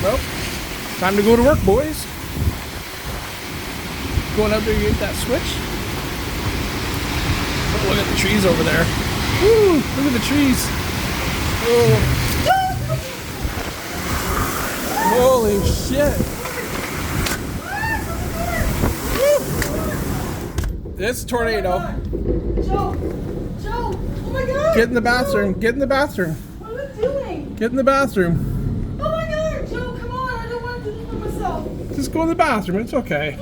Nope. Time to go to work, boys. Going out there to get that switch. Oh, look at the trees over there. Woo! Look at the trees. Oh. Holy shit. Woo. It's a tornado. Joe! Joe! Oh my god! Get in the bathroom. Get in the bathroom. What are you doing? Get in the bathroom. Oh my god! Joe, come on! I don't want to do this for myself. Just go in the bathroom. It's okay.